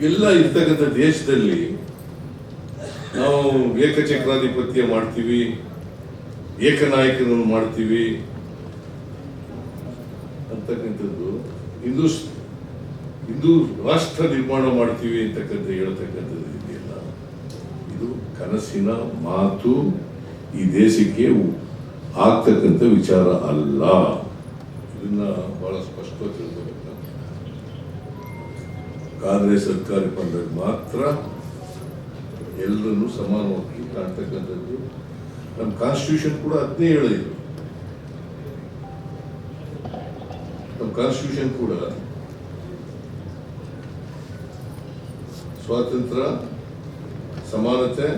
ಎಲ್ಲ ಇರ್ತಕ್ಕಂಥ ದೇಶದಲ್ಲಿ ನಾವು ಏಕಚಕ್ರಾಧಿಪತ್ಯ ಮಾಡ್ತೀವಿ, ಏಕನಾಯಕನನ್ನು ಮಾಡ್ತೀವಿ ಅಂತಕ್ಕಂಥದ್ದು, ಹಿಂದೂ ರಾಷ್ಟ್ರ ನಿರ್ಮಾಣ ಮಾಡ್ತೀವಿ ಅಂತಕ್ಕಂಥ ಹೇಳ್ತಕ್ಕಂಥದ್ದು ಇದೆಯಲ್ಲ, ಇದು ಕನಸಿನ ಮಾತು. ಈ ದೇಶಕ್ಕೆ ಆಗ್ತಕ್ಕಂಥ ವಿಚಾರ ಅಲ್ಲ. ಇದನ್ನ ಬಹಳ ಸ್ಪಷ್ಟವಾಗಿ ತಿಳ್ಕೋಬೇಕು. ಕಾಂಗ್ರೆಸ್ ಸರ್ಕಾರ ಬಂದಾಗ ಮಾತ್ರ ಎಲ್ಲರನ್ನು ಸಮಾನವಾಗಿ ಕಾಣ್ತಕ್ಕಂಥದ್ದು. ನಮ್ಮ ಕಾನ್ಸ್ಟಿಟ್ಯೂಷನ್ ಕೂಡ ಅದನ್ನೇ ಹೇಳಿದ್ರು. ನಮ್ಮ ಕಾನ್ಸ್ಟಿಟ್ಯೂಷನ್ ಕೂಡ ಸ್ವಾತಂತ್ರ್ಯ, ಸಮಾನತೆ,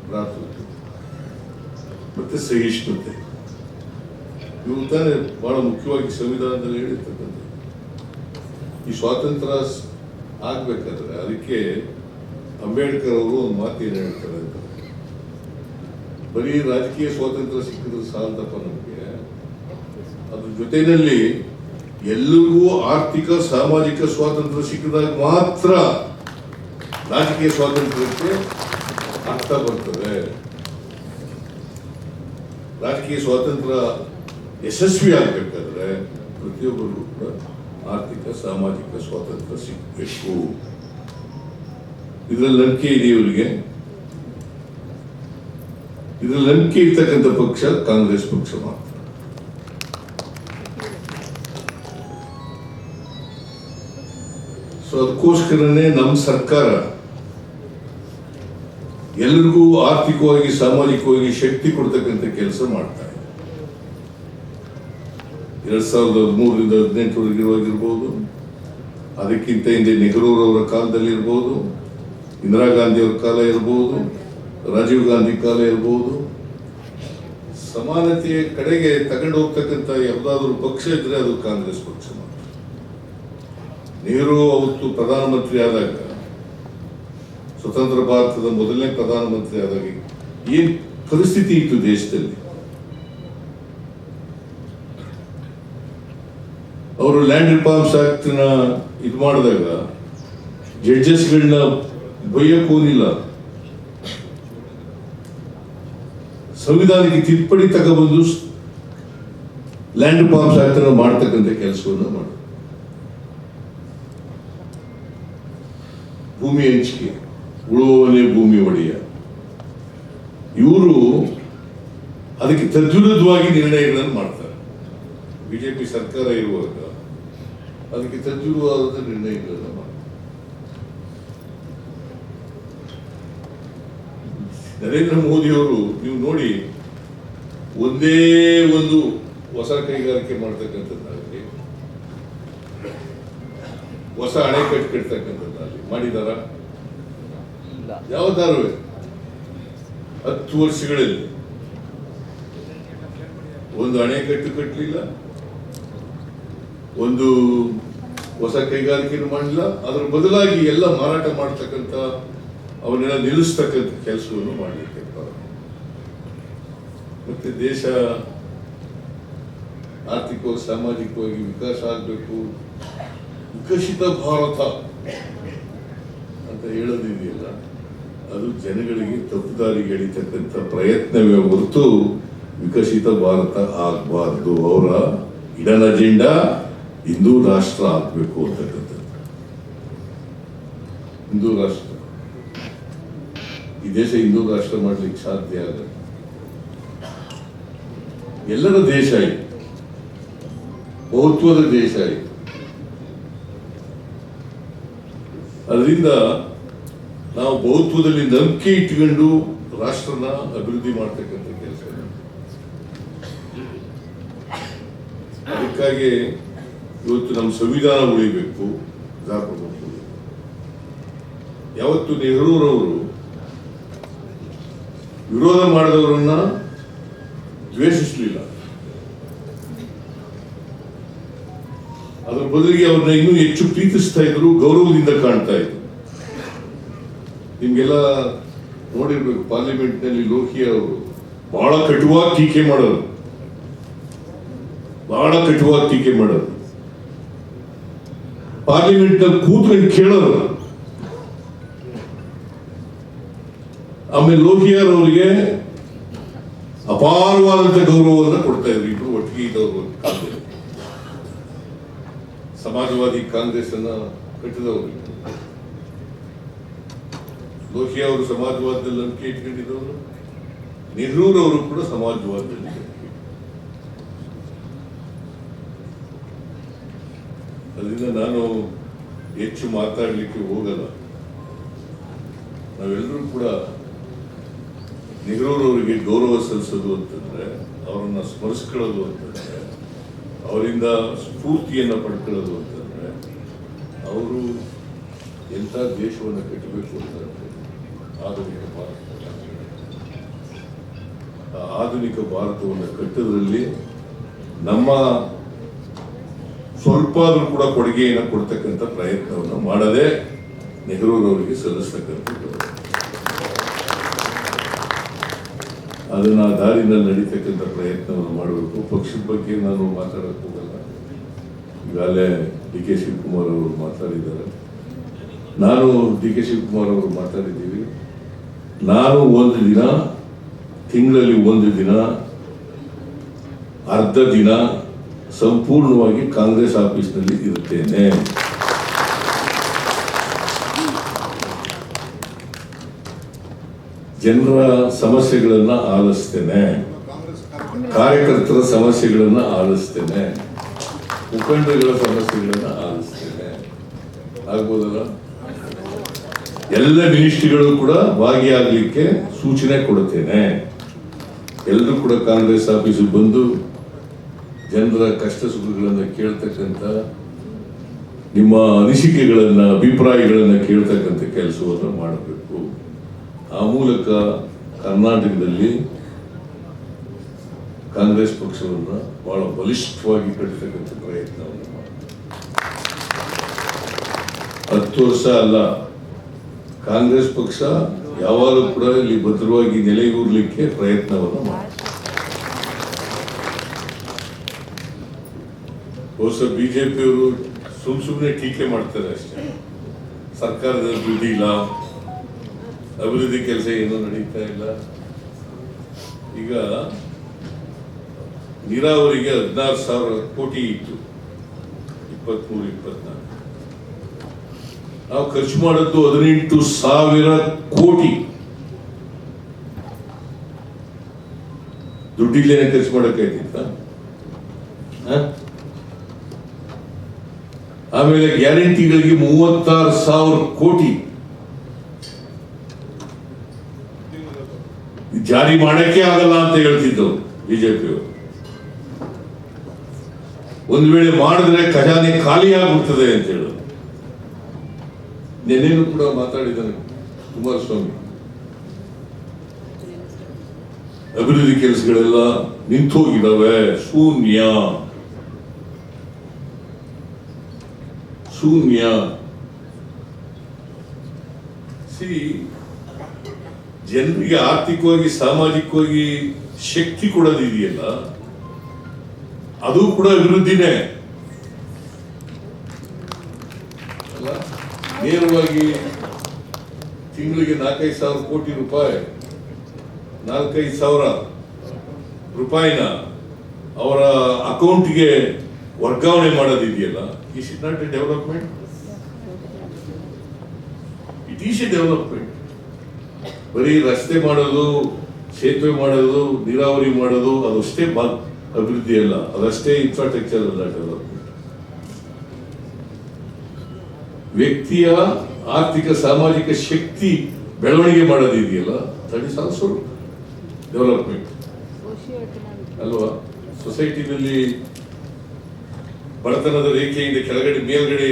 ಭ್ರಾತೃತ್ವ ಮತ್ತೆ ಸಹಿಷ್ಣುತೆ, ಇವು ತಾನೇ ಬಹಳ ಮುಖ್ಯವಾಗಿ ಸಂವಿಧಾನದಲ್ಲಿ ಹೇಳಿರ್ತಕ್ಕಂಥದ್ದು. ಈ ಸ್ವಾತಂತ್ರ್ಯ ಆಗ್ಬೇಕಾದ್ರೆ ಅದಕ್ಕೆ ಅಂಬೇಡ್ಕರ್ ಅವರು ಒಂದು ಮಾತು ಏನು ಹೇಳ್ತಾರೆ ಅಂತ, ಬರೀ ರಾಜಕೀಯ ಸ್ವಾತಂತ್ರ್ಯ ಸಿಕ್ಕಿದ್ರೆ ಸಾಲದಪ್ಪ ನಮಗೆ, ಅದ್ರ ಜೊತೆಯಲ್ಲಿ ಎಲ್ಲರಿಗೂ ಆರ್ಥಿಕ ಸಾಮಾಜಿಕ ಸ್ವಾತಂತ್ರ್ಯ ಸಿಕ್ಕಿದಾಗ ಮಾತ್ರ ರಾಜಕೀಯ ಸ್ವಾತಂತ್ರ್ಯಕ್ಕೆ ಅರ್ಥ ಬರ್ತದೆ. ರಾಜಕೀಯ ಸ್ವಾತಂತ್ರ್ಯ ಯಶಸ್ವಿ ಆಗಬೇಕಾದ್ರೆ ಪ್ರತಿಯೊಬ್ಬರಿಗೂ ಕೂಡ ಆರ್ಥಿಕ ಸಾಮಾಜಿಕ ಸ್ವಾತಂತ್ರ್ಯ ಸಿಗಬೇಕು. ಇದರಲ್ಲಿ ನಂಬಿಕೆ ಇದೆ ಇವರಿಗೆ. ಇದರಲ್ಲಿ ನಂಬಿಕೆ ಇರ್ತಕ್ಕಂಥ ಪಕ್ಷ ಕಾಂಗ್ರೆಸ್ ಪಕ್ಷ ಮಾತ್ರ. ಸೊ ಅದಕ್ಕೋಸ್ಕರನೇ ನಮ್ಮ ಸರ್ಕಾರ ಎಲ್ಲರಿಗೂ ಆರ್ಥಿಕವಾಗಿ ಸಾಮಾಜಿಕವಾಗಿ ಶಕ್ತಿ ಕೊಡ್ತಕ್ಕಂಥ ಕೆಲಸ ಮಾಡ್ತಾ ಇದೆ. 2013ರಿಂದ 2018 ಅದಕ್ಕಿಂತ ಹಿಂದೆ ನೆಹರೂರವರ ಕಾಲದಲ್ಲಿ ಇರ್ಬೋದು, ಇಂದಿರಾ ಗಾಂಧಿಯವರ ಕಾಲ ಇರ್ಬೋದು, ರಾಜೀವ್ ಗಾಂಧಿ ಕಾಲ ಇರ್ಬೋದು, ಸಮಾನತೆಯ ಕಡೆಗೆ ತಗೊಂಡು ಹೋಗ್ತಕ್ಕಂಥ ಯಾವುದಾದ್ರೂ ಪಕ್ಷ ಇದ್ರೆ ಅದು ಕಾಂಗ್ರೆಸ್ ಪಕ್ಷ ಮಾತ್ರ. ನೆಹರು ಅವತ್ತು ಪ್ರಧಾನಮಂತ್ರಿ ಆದಾಗ, ಸ್ವತಂತ್ರ ಭಾರತದ ಮೊದಲನೇ ಪ್ರಧಾನಮಂತ್ರಿ ಆದಾಗ ಏನ್ ಪರಿಸ್ಥಿತಿ ಇತ್ತು ದೇಶದಲ್ಲಿ. ಅವರು ಲ್ಯಾಂಡ್ ರಿಫಾರ್ಮ್ಸ್ ಆಕ್ಟ್ ನ ಇದು ಮಾಡಿದಾಗ ಜಡ್ಜಸ್ಗಳನ್ನ ಬೈಯಕ್ಕೂನಿಲ್ಲ, ಸಂವಿಧಾನಕ್ಕೆ ತಿದ್ದುಪಡಿ ತಗೊಬಂದು ಲ್ಯಾಂಡ್ ರಿಫಾರ್ಮ್ಸ್ ಆಕ್ಟ್ ಮಾಡ್ತಕ್ಕಂಥ ಕೆಲಸವನ್ನು ಮಾಡಿ, ಭೂಮಿ ಹಂಚಿಕೆ, ಉಳುವವನೇ ಭೂಮಿ ಒಡೆಯ, ಇವರು ಅದಕ್ಕೆ ತದ್ವಿರುದ್ಧವಾಗಿ ನಿರ್ಣಯಗಳನ್ನು ಮಾಡ್ತಾರೆ. ಬಿಜೆಪಿ ಸರ್ಕಾರ ಇರುವಾಗ ಅದಕ್ಕೆ ತದ್ವಿರುದ್ಧವಾದ ನಿರ್ಣಯಗಳನ್ನು ಮಾಡ್ತಾರೆ. ನರೇಂದ್ರ ಮೋದಿ ಅವರು ನೀವು ನೋಡಿ, ಒಂದೇ ಒಂದು ಹೊಸ ಕೈಗಾರಿಕೆ ಮಾಡ್ತಕ್ಕಂಥದ್ದಾಗಲಿ, ಹೊಸ ಅಣೆಕಟ್ಟು ಕಟ್ತಕ್ಕಂಥದ್ದಾಗಲಿ ಮಾಡಿದಾರ? ಯಾವ್ದಾರು 10 ವರ್ಷಗಳಲ್ಲಿ ಒಂದು ಅಣೆಕಟ್ಟು ಕಟ್ಟಲಿಲ್ಲ, ಒಂದು ಹೊಸ ಕೈಗಾರಿಕೆಯನ್ನು ಮಾಡಲಿಲ್ಲ. ಅದರ ಬದಲಾಗಿ ಎಲ್ಲ ಮಾರಾಟ ಮಾಡ್ತಕ್ಕಂಥ, ಅವನ್ನೆಲ್ಲ ನಿಲ್ಲಿಸ್ತಕ್ಕಂಥ ಕೆಲಸವನ್ನು ಮಾಡಲಿಕ್ಕೆ ಮತ್ತೆ ದೇಶ ಆರ್ಥಿಕವಾಗಿ ಸಾಮಾಜಿಕವಾಗಿ ವಿಕಾಸ ಆಗಬೇಕು, ವಿಕಸಿತ ಭಾರತ ಅಂತ ಹೇಳೋದಿದೆಯಲ್ಲ, ಅದು ಜನಗಳಿಗೆ ತಪ್ಪುದಾರಿಗೆ ಎಳಿತಕ್ಕಂಥ ಪ್ರಯತ್ನವೇ ಹೊರತು ವಿಕಸಿತ ಭಾರತ ಆಗಬಾರ್ದು. ಅವರ ಇಡನ್ ಅಜೆಂಡಾ ಹಿಂದೂ ರಾಷ್ಟ್ರ ಆಗಬೇಕು ಅಂತಕ್ಕಂಥದ್ದು. ಹಿಂದೂ ರಾಷ್ಟ್ರ, ಈ ದೇಶ ಹಿಂದೂ ರಾಷ್ಟ್ರ ಮಾಡ್ಲಿಕ್ಕೆ ಸಾಧ್ಯ ಆಗಲ್ಲ. ಎಲ್ಲರ ದೇಶ ಆಯ್ತು, ಬಹುತ್ವದ ದೇಶ ಆಯ್ತು. ಅದರಿಂದ ನಾವು ಬಹುತ್ವದಲ್ಲಿ ನಂಬಿಕೆ ಇಟ್ಕೊಂಡು ರಾಷ್ಟ್ರನ ಅಭಿವೃದ್ಧಿ ಮಾಡ್ತಕ್ಕಂಥ ಕೆಲಸ. ಅದಕ್ಕಾಗಿ ಇವತ್ತು ನಮ್ಮ ಸಂವಿಧಾನ ಉಳಿಬೇಕು. ಯಾವತ್ತು ನೆಹರೂರವರು ವಿರೋಧ ಮಾಡಿದವರನ್ನ ದ್ವೇಷಿಸಲಿಲ್ಲ, ಅದರ ಬದಲಿಗೆ ಅವ್ರನ್ನ ಇನ್ನೂ ಹೆಚ್ಚು ಪ್ರೀತಿಸ್ತಾ ಇದ್ರು, ಗೌರವದಿಂದ ಕಾಣ್ತಾ ಇದ್ರು. ನಿಮ್ಗೆಲ್ಲ ನೋಡಿರ್ಬೇಕು, ಪಾರ್ಲಿಮೆಂಟ್ ನಲ್ಲಿ ಲೋಹಿಯಾ ಅವರು ಬಹಳ ಕಟುವಾಗಿ ಟೀಕೆ ಮಾಡೋರು, ಪಾರ್ಲಿಮೆಂಟ್ ನಲ್ಲಿ ಕೂತ್ಕೊಂಡು ಕೇಳೋರು, ಆಮೇಲೆ ಲೋಹಿಯಾರ್ ಅವರಿಗೆ ಅಪಾರವಾದಂತ ಗೌರವವನ್ನು ಕೊಡ್ತಾ ಇದ್ರು. ಇಬ್ರು ಒಟ್ಟಿಗೆ ಇದ್ದವರು. ಸಮಾಜವಾದಿ ಕಾಂಗ್ರೆಸ್ ಅನ್ನ ಕಟ್ಟಿದವರು. ಲೋಹಿಯಾ ಅವರು ಸಮಾಜವಾದದಲ್ಲಿ ನಂಬಿಕೆ ಇಟ್ಕೊಂಡಿದ್ದವರು, ನೆಹರೂರವರು ಕೂಡ ಸಮಾಜವಾದದಲ್ಲಿ. ಅದರಿಂದ ನಾನು ಹೆಚ್ಚು ಮಾತಾಡಲಿಕ್ಕೆ ಹೋಗಲ್ಲ. ನಾವೆಲ್ಲರೂ ಕೂಡ ನೆಹರೂರವರಿಗೆ ಗೌರವ ಸಲ್ಲಿಸೋದು ಅಂತಂದ್ರೆ, ಅವರನ್ನ ಸ್ಮರಿಸ್ಕೊಳ್ಳೋದು ಅಂತಂದ್ರೆ, ಅವರಿಂದ ಸ್ಫೂರ್ತಿಯನ್ನು ಪಡ್ಕೊಳ್ಳೋದು ಅಂತಂದ್ರೆ, ಅವರು ಎಂಥ ದೇಶವನ್ನು ಕಟ್ಟಬೇಕು ಅಂತಂದ್ರೆ ಆಧುನಿಕ ಭಾರತ. ಆ ಆಧುನಿಕ ಭಾರತವನ್ನು ಕಟ್ಟೋದ್ರಲ್ಲಿ ನಮ್ಮ ಸ್ವಲ್ಪ ಆದ್ರೂ ಕೂಡ ಕೊಡುಗೆಯನ್ನು ಕೊಡ್ತಕ್ಕಂಥ ಪ್ರಯತ್ನವನ್ನು ಮಾಡದೆ ನೆಹರೂರವರಿಗೆ ಸಲ್ಲಿಸ್ತಕ್ಕಂಥದ್ದು. ಅದನ್ನ ದಾರಿನಲ್ಲಿ ನಡೀತಕ್ಕಂಥ ಪ್ರಯತ್ನವನ್ನು ಮಾಡಬೇಕು. ಪಕ್ಷದ ಬಗ್ಗೆ ನಾನು ಮಾತಾಡಕ್ಕೆ ಹೋಗಲ್ಲ. ಈಗಾಗಲೇ ಡಿ ಕೆ ಶಿವಕುಮಾರ್ ಅವರು ಮಾತಾಡಿದ್ದಾರೆ, ನಾನು ಡಿ ಕೆ ಶಿವಕುಮಾರ್ ಅವರು ಮಾತಾಡಿದ್ದೀವಿ. ನಾನು ಒಂದು ದಿನ, ತಿಂಗಳಲ್ಲಿ ಒಂದು ದಿನ, ಅರ್ಧ ದಿನ ಸಂಪೂರ್ಣವಾಗಿ ಕಾಂಗ್ರೆಸ್ ಆಫೀಸ್ನಲ್ಲಿ ಇರುತ್ತೇನೆ. ಜನರ ಸಮಸ್ಯೆಗಳನ್ನ ಆಲಿಸ್ತೇನೆ, ಕಾರ್ಯಕರ್ತರ ಸಮಸ್ಯೆಗಳನ್ನ ಆಲಿಸ್ತೇನೆ, ಮುಖಂಡರುಗಳ ಸಮಸ್ಯೆಗಳನ್ನ ಆಲಿಸ್ತೇನೆ. ಆಗ್ಬೋದಲ್ಲ? ಎಲ್ಲ ಮಿನಿಸ್ಟ್ರಿಗಳು ಕೂಡ ಭಾಗಿಯಾಗಲಿಕ್ಕೆ ಸೂಚನೆ ಕೊಡುತ್ತೇನೆ. ಎಲ್ಲರೂ ಕೂಡ ಕಾಂಗ್ರೆಸ್ ಆಫೀಸಿಗೆ ಬಂದು ಜನರ ಕಷ್ಟ ಸುಖಗಳನ್ನ ಕೇಳ್ತಕ್ಕಂಥ, ನಿಮ್ಮ ಅನಿಸಿಕೆಗಳನ್ನ, ಅಭಿಪ್ರಾಯಗಳನ್ನ ಕೇಳ್ತಕ್ಕಂಥ ಕೆಲಸವನ್ನು ಮಾಡಬೇಕು. ಆ ಮೂಲಕ ಕರ್ನಾಟಕದಲ್ಲಿ ಕಾಂಗ್ರೆಸ್ ಪಕ್ಷವನ್ನು ಬಹಳ ಬಲಿಷ್ಠವಾಗಿ ಕಟ್ಟತಕ್ಕಂಥ ಪ್ರಯತ್ನವನ್ನು ಮಾಡಿ. 10 ವರ್ಷ ಅಲ್ಲ, ಕಾಂಗ್ರೆಸ್ ಪಕ್ಷ ಯಾವಾಗಲೂ ಕೂಡ ಇಲ್ಲಿ ಭದ್ರವಾಗಿ ನೆಲೆಯೂರ್ಲಿಕ್ಕೆ ಪ್ರಯತ್ನವನ್ನು ಮಾಡಿ. ಬಹುಶಃ ಬಿಜೆಪಿಯವರು ಸುಮ್ಮನೆ ಟೀಕೆ ಮಾಡ್ತಾರೆ ಅಷ್ಟೇ. ಸರ್ಕಾರದಲ್ಲಿ ದುಡ್ಡಿಲ್ಲ, ಅಭಿವೃದ್ಧಿ ಕೆಲಸ ಏನೂ ನಡೀತಾ ಇಲ್ಲ. ಈಗ ನೀರಾವರಿಗೆ 16,000 ಕೋಟಿ ಇತ್ತು, 23-24. ನಾವು ಖರ್ಚು ಮಾಡದ್ದು 18,000 ಕೋಟಿ. ದುಡ್ಡಿಲ್ಲೇನೆ ಖರ್ಚು ಮಾಡಕ್ಕಾಯ್ತಿತ್ತ? ಆಮೇಲೆ ಗ್ಯಾರಂಟಿಗಳಿಗೆ 36,000 ಕೋಟಿ ಜಾರಿ ಮಾಡಕ್ಕೆ ಆಗಲ್ಲ ಅಂತ ಹೇಳ್ತಿದ್ದವು ಬಿಜೆಪಿಯವರು. ಒಂದು ವೇಳೆ ಮಾಡಿದ್ರೆ ಖಜಾನೆ ಖಾಲಿ ಆಗ್ಬಿಡ್ತದೆ ಅಂತ ಹೇಳೋದು. ನೆನ್ನೆನೂ ಕೂಡ ಮಾತಾಡಿದ್ದಾನೆ ಕುಮಾರಸ್ವಾಮಿ. ಅಭಿವೃದ್ಧಿ ಕೆಲಸಗಳೆಲ್ಲ ನಿಂತೋಗಿದ್ದಾವೆ, ಶೂನ್ಯ. ಜನರಿಗೆ ಆರ್ಥಿಕವಾಗಿ, ಸಾಮಾಜಿಕವಾಗಿ ಶಕ್ತಿ ಕೊಡೋದಿದೆಯಲ್ಲ, ಅದು ಕೂಡ ಅಭಿವೃದ್ಧಿನೇ ಅಲ್ಲ. ನೇರವಾಗಿ ತಿಂಗಳಿಗೆ 4,500 ಕೋಟಿ ರೂಪಾಯಿ, 4,500 ರೂಪಾಯಿನ ಅವರ ಅಕೌಂಟ್ಗೆ ವರ್ಗಾವಣೆ ಮಾಡೋದಿದೆಯಲ್ಲ, is it not a development? It is a development. ಬರೀ ರಸ್ತೆ ಮಾಡೋದು, ಸೇತುವೆ ಮಾಡೋದು, ನೀರಾವರಿ ಮಾಡೋದು ಅದಷ್ಟೇ ಅಭಿವೃದ್ಧಿ ಅಲ್ಲ, ಅದಷ್ಟೇ ಇನ್ಫ್ರಾಸ್ಟ್ರಕ್ಚರ್ ಅಲ್ಲ ಡೆವಲಪ್ಮೆಂಟ್. ವ್ಯಕ್ತಿಯ ಆರ್ಥಿಕ ಸಾಮಾಜಿಕ ಶಕ್ತಿ ಬೆಳವಣಿಗೆ ಮಾಡೋದಿದೆಯಲ್ಲ, ದಟ್ ಇಸ್ ಆಲ್ಸೋ ಡೆವಲಪ್ಮೆಂಟ್ ಅಲ್ವಾ? ಸೊಸೈಟಿನಲ್ಲಿ ಬಡತನದ ರೇಖೆಯಿಂದ ಕೆಳಗಡೆ ಮೇಲ್ಗಡೆ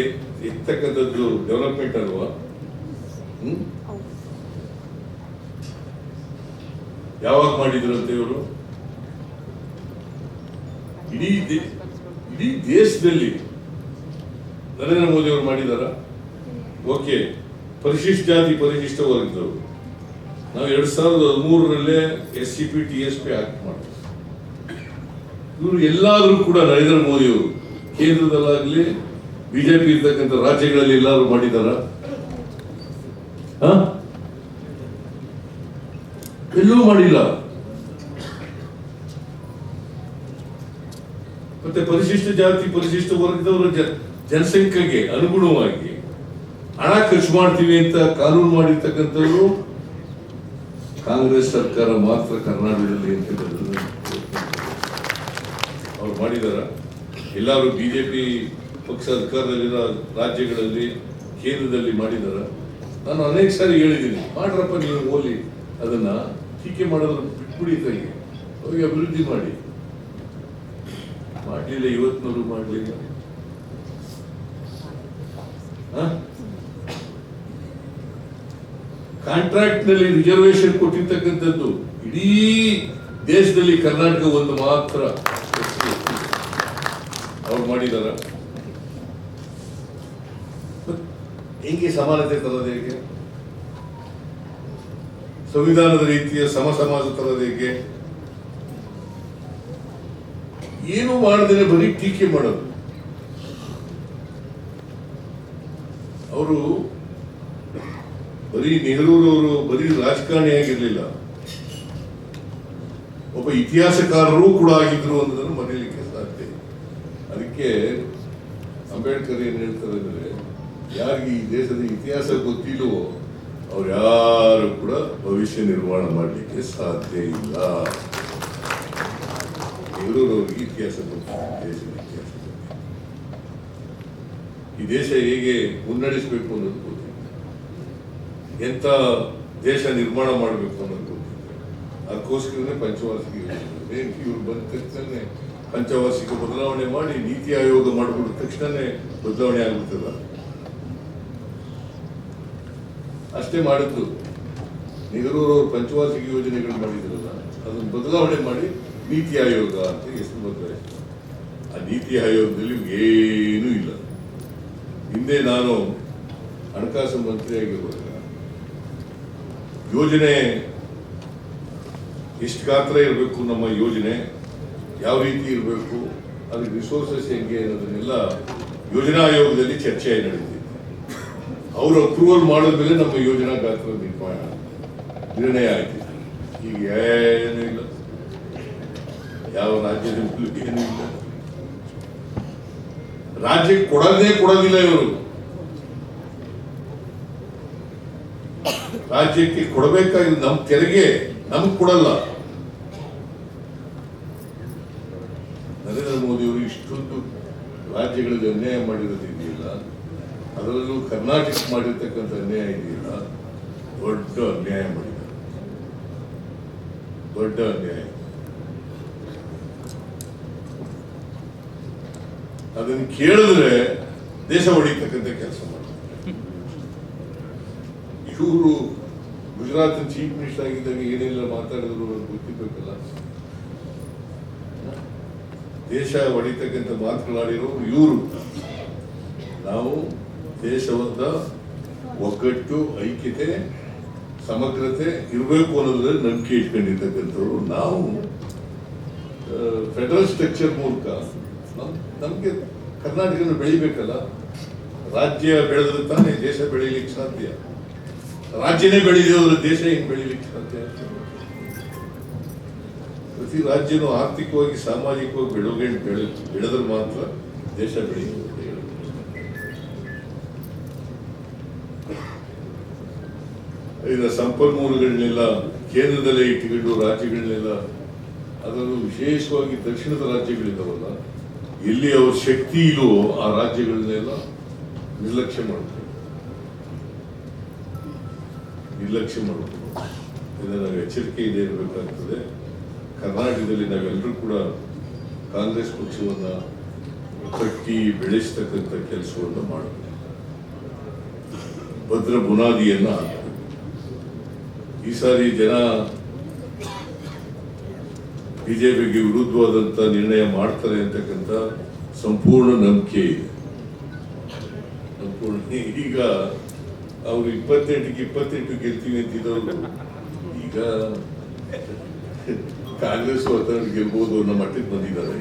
ಎತ್ತಕ್ಕಂಥದ್ದು ಡೆವಲಪ್ಮೆಂಟ್ ಅಲ್ವಾ? ಯಾವಾಗ ಮಾಡಿದ್ರಂತೆ ಇವರು? ಇಡೀ ದೇಶದಲ್ಲಿ ನರೇಂದ್ರ ಮೋದಿ ಅವರು ಮಾಡಿದಾರ? ಓಕೆ, ಪರಿಶಿಷ್ಟ ಜಾತಿ ಪರಿಶಿಷ್ಟ ವರ್ಗದವರು ನಾವು 2013 SCP TSP ಆಕ್ಟ್ ಮಾಡಿದ್ವಿ. ಇವರು ಎಲ್ಲಾದ್ರೂ ಕೂಡ ನರೇಂದ್ರ ಮೋದಿ ಅವರು ಕೇಂದ್ರದಲ್ಲಾಗ್ಲಿ ಬಿಜೆಪಿ ಇರ್ತಕ್ಕಂಥ ರಾಜ್ಯಗಳಲ್ಲಿ ಎಲ್ಲಾದ್ರೂ ಮಾಡಿದಾರ? ಎಲ್ಲೂ ಮಾಡಿಲ್ಲ. ಮತ್ತೆ ಪರಿಶಿಷ್ಟ ಜಾತಿ ಪರಿಶಿಷ್ಟ ವರ್ಗದವರ ಜನಸಂಖ್ಯೆಗೆ ಅನುಗುಣವಾಗಿ ಹಣ ಖರ್ಚು ಮಾಡ್ತೀವಿ ಅಂತ ಕಾನೂನು ಮಾಡಿರ್ತಕ್ಕಂಥವ್ರು ಕಾಂಗ್ರೆಸ್ ಸರ್ಕಾರ ಮಾತ್ರ ಕರ್ನಾಟಕದಲ್ಲಿ ಅಂತ ಅವ್ರು ಮಾಡಿದಾರ. ಎಲ್ಲರೂ ಬಿಜೆಪಿ ಪಕ್ಷ ಅಧಿಕಾರದಲ್ಲಿರೋ ರಾಜ್ಯಗಳಲ್ಲಿ ಕೇಂದ್ರದಲ್ಲಿ ಮಾಡಿದಾರ. ನಾನು ಅನೇಕ ಸಾರಿ ಹೇಳಿದ್ದೀನಿ, ಮಾಡ್ರಪ್ಪ ನೀವು ಹೋಲಿ, ಅದನ್ನ ಟೀಕೆ ಮಾಡೋದ್ರ ಬಿಟ್ಬಿಡಿ, ತಂಗಿ ಅವ್ರಿಗೆ ಅಭಿವೃದ್ಧಿ ಮಾಡಿ. ಮಾಡಲಿಲ್ಲ, ಇವತ್ತಿನವರು ಮಾಡಲಿಲ್ಲ. ಕಾಂಟ್ರಾಕ್ಟ್ ನಲ್ಲಿ ರಿಸರ್ವೇಶನ್ ಕೊಟ್ಟಿರ್ತಕ್ಕಂಥದ್ದು ಇಡೀ ದೇಶದಲ್ಲಿ ಕರ್ನಾಟಕ ಒಂದು ಮಾತ್ರ ಅವ್ರು ಮಾಡಿದಾರ. ಹೆಂಗೆ ಸಮಾನತೆ ತರೋದು ಹೇಗೆ? ಸಂವಿಧಾನದ ರೀತಿಯ ಸಮಾಜ ತರೋದು ಹೇಗೆ? ಏನು ಮಾಡದೇನೆ ಬರೀ ಟೀಕೆ ಮಾಡೋದು. ಅವರು ಬರೀ ನೆಹರೂರವರು ಬರೀ ರಾಜಕಾರಣಿಯಾಗಿರ್ಲಿಲ್ಲ, ಒಬ್ಬ ಇತಿಹಾಸಕಾರರು ಕೂಡ ಆಗಿದ್ರು ಅನ್ನೋದನ್ನು ಮರೆಯಲಿಕ್ಕೆ ಸಾಧ್ಯ. ಅದಕ್ಕೆ ಅಂಬೇಡ್ಕರ್ ಏನ್ ಹೇಳ್ತಾರೆ ಅಂದ್ರೆ, ಯಾರಿಗೆ ಈ ದೇಶದ ಇತಿಹಾಸ ಗೊತ್ತಿಲ್ಲವೋ ಅವ್ರು ಯಾರು ಕೂಡ ಭವಿಷ್ಯ ನಿರ್ಮಾಣ ಮಾಡಲಿಕ್ಕೆ ಸಾಧ್ಯ ಇಲ್ಲ. ನೆಹರೂರವ್ರಿಗೆ ಇತಿಹಾಸ ಗೊತ್ತಿಲ್ಲ, ದೇಶದ ಇತಿಹಾಸ ಗೊತ್ತಿಲ್ಲ, ಈ ದೇಶ ಹೇಗೆ ಮುನ್ನಡೆಸಬೇಕು ಅನ್ನೋದು ಗೊತ್ತಿಲ್ಲ, ಎಂತ ದೇಶ ನಿರ್ಮಾಣ ಮಾಡಬೇಕು ಅನ್ನೋದು ಗೊತ್ತಿಲ್ಲ. ಅದಕ್ಕೋಸ್ಕರನೇ ಪಂಚವಾರ್ಷಿಕ ಯೋಜನೆ ಇವ್ರು ಬಂದ ತಕ್ಷಣ ಪಂಚವಾರ್ಷಿಕ ಬದಲಾವಣೆ ಮಾಡಿ ನೀತಿ ಆಯೋಗ ಮಾಡಿಬಿಟ್ಟ ತಕ್ಷಣನೇ ಬದಲಾವಣೆ ಆಗ್ಬಿಡ್ತದ. ಅಷ್ಟೇ ಮಾಡಿದ್ದು. ನೆಹರೂರವರು ಪಂಚವಾರ್ಷಿಕ ಯೋಜನೆಗಳು ಮಾಡಿದ್ರಲ್ಲ, ಅದನ್ನು ಬದಲಾವಣೆ ಮಾಡಿ ನೀತಿ ಆಯೋಗ ಅಂತ ಹೆಸರು ಬದಲಾಯಿತು. ಆ ನೀತಿ ಆಯೋಗದಲ್ಲಿ ಏನೂ ಇಲ್ಲ. ಹಿಂದೆ ನಾನು ಹಣಕಾಸು ಮಂತ್ರಿಯಾಗಿರುವಾಗ ಯೋಜನೆ ಎಷ್ಟು ಗಾತ್ರ ಇರಬೇಕು, ನಮ್ಮ ಯೋಜನೆ ಯಾವ ರೀತಿ ಇರಬೇಕು, ಅದಕ್ಕೆ ರಿಸೋರ್ಸಸ್ ಹೆಂಗೆ ಅನ್ನೋದನ್ನೆಲ್ಲ ಯೋಜನಾ ಆಯೋಗದಲ್ಲಿ ಚರ್ಚೆ ನಡೆದಿದೆ. ಅವರು ಅಪ್ರೂವಲ್ ಮಾಡಿದ್ಮೇಲೆ ನಮ್ಮ ಯೋಜನಾ ಗಾತ್ರ ನಿರ್ಣಯ ಆಯ್ತು. ಈಗ ಏನೂ ಇಲ್ಲ, ಯಾವ ರಾಜ್ಯದಲ್ಲೂ ಏನೂ ಇಲ್ಲ. ರಾಜ್ಯಕ್ಕೆ ಕೊಡೋದಿಲ್ಲ ಇವರು. ರಾಜ್ಯಕ್ಕೆ ಕೊಡಬೇಕಾಗಿದ್ದು ನಮ್ಮ ತೆರಿಗೆ ನಮ್ಗೆ ಕೊಡಲ್ಲ. ನರೇಂದ್ರ ಮೋದಿ ಅವರು ಇಷ್ಟೊಂದು ರಾಜ್ಯಗಳಿಗೆ ಅನ್ಯಾಯ ಮಾಡಿರೋದು ಇದೆಯಲ್ಲ, ಅದರಲ್ಲೂ ಕರ್ನಾಟಕ ಮಾಡಿರ್ತಕ್ಕಂಥ ಅನ್ಯಾಯ ಇದೆಯಲ್ಲ, ದೊಡ್ಡ ಅನ್ಯಾಯ ಮಾಡಿದ್ದಾರೆ, ದೊಡ್ಡ ಅನ್ಯಾಯ. ಅದನ್ನು ಕೇಳಿದ್ರೆ ದೇಶ ಹೊಡಿತಕ್ಕಂಥ ಕೆಲಸ ಮಾಡ್ತಾರೆ. ಇವರು ಗುಜರಾತ್ ಚೀಫ್ ಮಿನಿಸ್ಟರ್ ಆಗಿದ್ದಾಗ ಏನೆಲ್ಲ ಮಾತಾಡಿದ್ರು ಗೊತ್ತಿರ್ಬೇಕಲ್ಲ. ದೇಶ ಹೊಡಿತಕ್ಕಂಥ ಮಾತುಗಳಾಡಿರೋರು ಇವರು. ನಾವು ದೇಶದ ಒಗ್ಗಟ್ಟು, ಐಕ್ಯತೆ, ಸಮಗ್ರತೆ ಇರಬೇಕು ಅನ್ನೋದ್ರಲ್ಲಿ ನಂಬಿಕೆ ಇಟ್ಕೊಂಡಿರ್ತಕ್ಕಂಥವ್ರು ನಾವು. ಫೆಡರಲ್ ಸ್ಟ್ರಕ್ಚರ್ ಮೂಲಕ ನಮ್ಗೆ ಕರ್ನಾಟಕನ ಬೆಳಿಬೇಕಲ್ಲ. ರಾಜ್ಯ ಬೆಳೆದ್ರೆ ತಾನೇ ದೇಶ ಬೆಳೀಲಿಕ್ಕೆ ಸಾಧ್ಯ. ರಾಜ್ಯನೇ ಬೆಳೆಯೋದ್ರ ದೇಶ ಹೆಂಗ್ ಬೆಳೀಲಿಕ್ಕೆ ಸಾಧ್ಯ? ಪ್ರತಿ ರಾಜ್ಯನೂ ಆರ್ಥಿಕವಾಗಿ ಸಾಮಾಜಿಕವಾಗಿ ಬೆಳೆದ್ರೆ ಮಾತ್ರ ದೇಶ ಬೆಳೆಯುತ್ತೆ. ಇದರ ಸಂಪನ್ಮೂಲಗಳನ್ನೆಲ್ಲ ಕೇಂದ್ರದಲ್ಲೇ ಇಟ್ಟುಕೊಂಡು ರಾಜ್ಯಗಳನ್ನೆಲ್ಲ, ಅದರಲ್ಲೂ ವಿಶೇಷವಾಗಿ ದಕ್ಷಿಣದ ರಾಜ್ಯಗಳಿದ್ದಾವಲ್ಲ, ಎಲ್ಲಿ ಅವ್ರ ಶಕ್ತಿ ಇಲ್ಲವೋ ಆ ರಾಜ್ಯಗಳನ್ನೆಲ್ಲ ನಿರ್ಲಕ್ಷ್ಯ ಮಾಡಬೇಕು. ಇದನ್ನು ನಾವು ಎಚ್ಚರಿಕೆಯಿಂದ ಇರಬೇಕಾಗ್ತದೆ. ಕರ್ನಾಟಕದಲ್ಲಿ ನಾವೆಲ್ಲರೂ ಕೂಡ ಕಾಂಗ್ರೆಸ್ ಪಕ್ಷವನ್ನ ಕಟ್ಟಿ ಬೆಳೆಸ್ತಕ್ಕಂಥ ಕೆಲಸವನ್ನು ಮಾಡಬೇಕು, ಭದ್ರ ಬುನಾದಿಯನ್ನ ಹಾಕಬೇಕು. ಈ ಸಾರಿ ಜನ ಬಿಜೆಪಿಗೆ ವಿರುದ್ಧವಾದಂತ ನಿರ್ಣಯ ಮಾಡ್ತಾರೆ ಅಂತಕ್ಕಂಥ ಸಂಪೂರ್ಣ ನಂಬಿಕೆ ಇದೆ. ಈಗ ಅವರು 28 ಗೆಲ್ತೀವಿ ಅಂತಿದ್ದವರು ಈಗ ಕಾಂಗ್ರೆಸ್ ಗೆಲ್ಬಹುದು ಅನ್ನೋ ಮಟ್ಟಕ್ಕೆ ಬಂದಿದ್ದಾರೆ.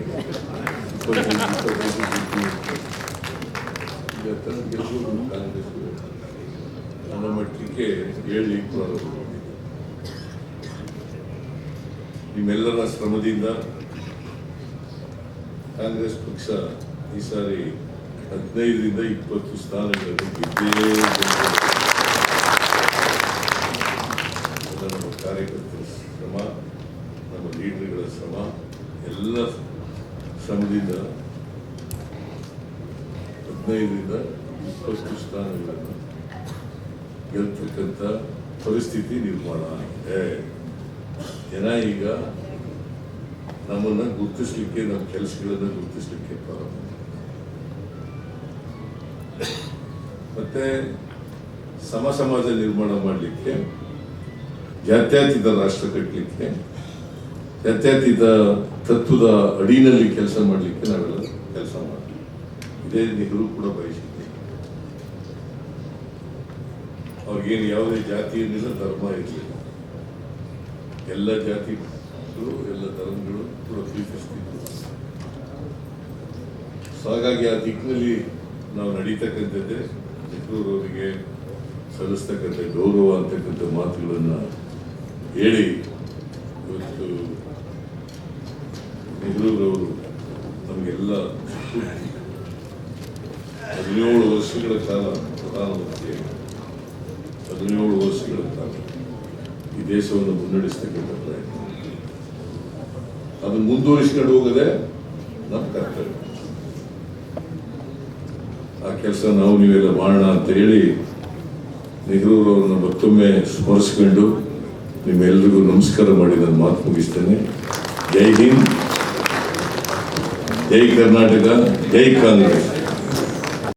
ಗೆಲ್ಬಹುದು ಕಾಂಗ್ರೆಸ್ ಅನ್ನೋ ಮಟ್ಟಕ್ಕೆ ಹೇಳಲಿಕ್ಕೆ ನಿಮ್ಮೆಲ್ಲರ ಶ್ರಮದಿಂದ ಕಾಂಗ್ರೆಸ್ ಪಕ್ಷ ಈ ಸಾರಿ 15ರಿಂದ 20 ಸ್ಥಾನಗಳನ್ನು ಗೆದ್ದೇ ನಮ್ಮ ಕಾರ್ಯಕರ್ತರ ಶ್ರಮ, ನಮ್ಮ ಲೀಡರ್ಗಳ ಶ್ರಮ, ಎಲ್ಲ ಶ್ರಮದಿಂದ 15ರಿಂದ 20 ಸ್ಥಾನಗಳನ್ನು ಗೆಲ್ತಕ್ಕಂಥ ಪರಿಸ್ಥಿತಿ ನಿರ್ಮಾಣ ಆಗಿದೆ. ಜನ ಈಗ ನಮ್ಮನ್ನು ಗುರುತಿಸ್ಲಿಕ್ಕೆ, ನಮ್ಮ ಕೆಲಸಗಳನ್ನು ಗುರುತಿಸ್ಲಿಕ್ಕೆ ಪ್ರಾರಂಭ ಮತ್ತೆ ಸಮಾಜ ನಿರ್ಮಾಣ ಮಾಡಲಿಕ್ಕೆ, ಜಾತ್ಯತೀತ ರಾಷ್ಟ್ರ ಕಟ್ಟಲಿಕ್ಕೆ, ಜಾತ್ಯತೀತ ತತ್ವದ ಅಡಿನಲ್ಲಿ ಕೆಲಸ ಮಾಡಲಿಕ್ಕೆ ನಾವೆಲ್ಲ ಕೆಲಸ ಮಾಡ್ತೀವಿ. ಇದೇ ನೆಹರು ಕೂಡ ಬಯಸಿದ್ದೆ. ಅವ್ರಿಗೇನು ಯಾವುದೇ ಜಾತಿ ಇರಲಿಲ್ಲ, ಧರ್ಮ ಇರಲಿಲ್ಲ. ಎಲ್ಲ ಜಾತಿಗಳು, ಎಲ್ಲ ಧರ್ಮಗಳು ಕೂಡ ಪ್ರೀತಿಸ್ತಿದ್ರು. ಹಾಗಾಗಿ ಆ ದಿಕ್ಕಿನಲ್ಲಿ ನಾವು ನಡೀತಕ್ಕಂಥದ್ದೇ ನೆಹರೂರವರಿಗೆ ಸಲ್ಲಿಸ್ತಕ್ಕಂಥ ಗೌರವ ಅಂತಕ್ಕಂಥ ಮಾತುಗಳನ್ನು ಹೇಳಿ ಇವತ್ತು ನೆಹರೂರವರು ನಮಗೆಲ್ಲ 17 ವರ್ಷಗಳ ಕಾಲ ಪ್ರಧಾನಮಂತ್ರಿ, 17 ವರ್ಷಗಳ ಕಾಲ ಈ ದೇಶವನ್ನು ಮುನ್ನಡೆಸ್ತಕ್ಕಂಥ ಪ್ರಯತ್ನ, ಅದನ್ನು ಮುಂದುವರಿಸಿಕೊಂಡು ಹೋಗದೆ ನಮ್ಮ ಕರ್ತವ್ಯ. ಆ ಕೆಲಸ ನಾವು ನೀವೆಲ್ಲ ಮಾಡೋಣ ಅಂತ ಹೇಳಿ ನೆಹರೂರವ್ರನ್ನ ಮತ್ತೊಮ್ಮೆ ಸ್ಮರಿಸ್ಕೊಂಡು ನಿಮ್ಮೆಲ್ಲರಿಗೂ ನಮಸ್ಕಾರ ಮಾಡಿ ನಾನು ಮಾತು ಮುಗಿಸ್ತೇನೆ. ಜೈ ಹಿಂದ್, ಜೈ ಕರ್ನಾಟಕ, ಜೈ ಕಾಂಗ್ರೆಸ್.